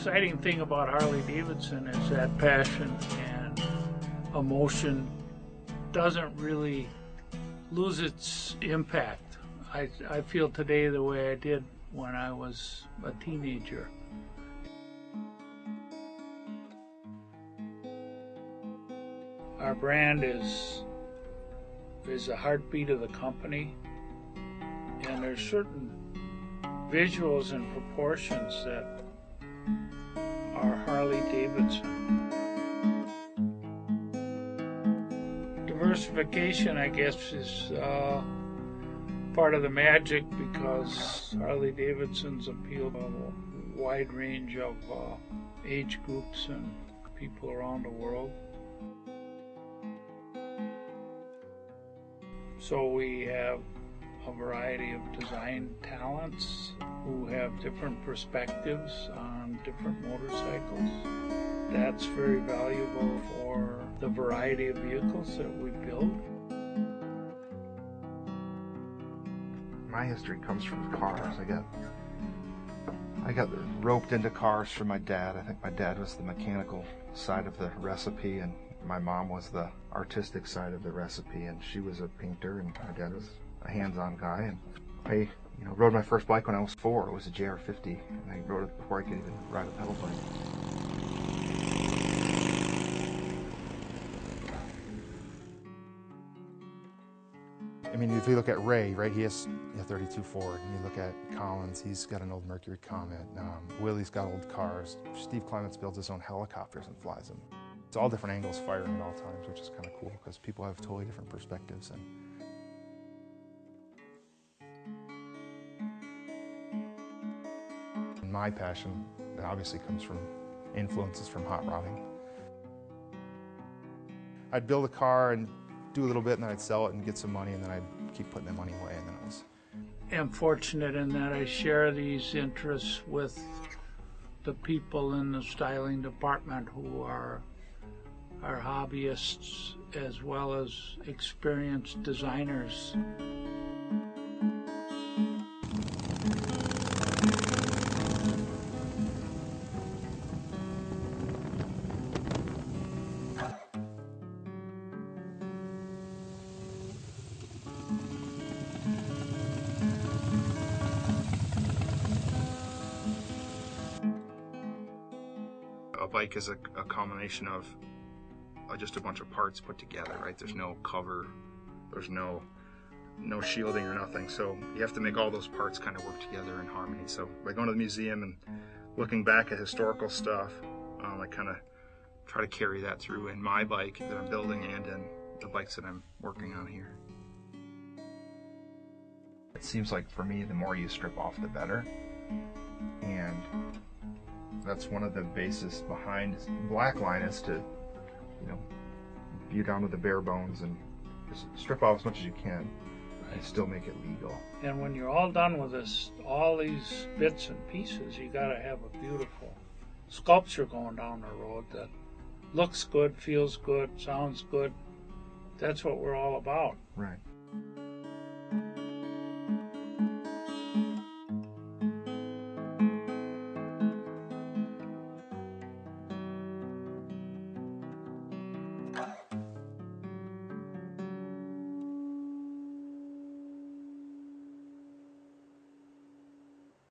exciting thing about Harley-Davidson is that passion and emotion doesn't really lose its impact. I feel today the way I did when I was a teenager. Our brand is the heartbeat of the company, and there's certain visuals and proportions that are Harley-Davidson. Diversification, I guess, is part of the magic, because Harley-Davidson's appeal to a wide range of age groups and people around the world. So we have a variety of design talents who have different perspectives on different motorcycles. That's very valuable for the variety of vehicles that we build. My history comes from cars. I got roped into cars from my dad. I think my dad was the mechanical side of the recipe, and my mom was the artistic side of the recipe, and she was a painter, and my dad was a hands-on guy. And I rode my first bike when I was 4. It was a JR50, and I rode it before I could even ride a pedal bike. I mean, if you look at Ray, right, he has a 32 Ford. And you look at Collins, he's got an old Mercury Comet. Willie's got old cars. Steve Clements builds his own helicopters and flies them. It's all different angles firing at all times, which is kind of cool because people have totally different perspectives. And my passion, that obviously comes from influences from hot rodding. I'd build a car and do a little bit, and then I'd sell it and get some money, and then I'd keep putting the money away, and then it was... I'm fortunate in that I share these interests with the people in the styling department who are hobbyists as well as experienced designers. A bike is a combination of just a bunch of parts put together, right? There's no cover, there's no shielding or nothing, so you have to make all those parts kind of work together in harmony. So by going to the museum and looking back at historical stuff, I kind of try to carry that through in my bike that I'm building and in the bikes that I'm working on here. It seems like for me, the more you strip off, the better, and that's one of the bases behind Blackline, is to, view down to the bare bones and just strip off as much as you can and still make it legal. And when you're all done with this, all these bits and pieces, you got to have a beautiful sculpture going down the road that looks good, feels good, sounds good. That's what we're all about. Right.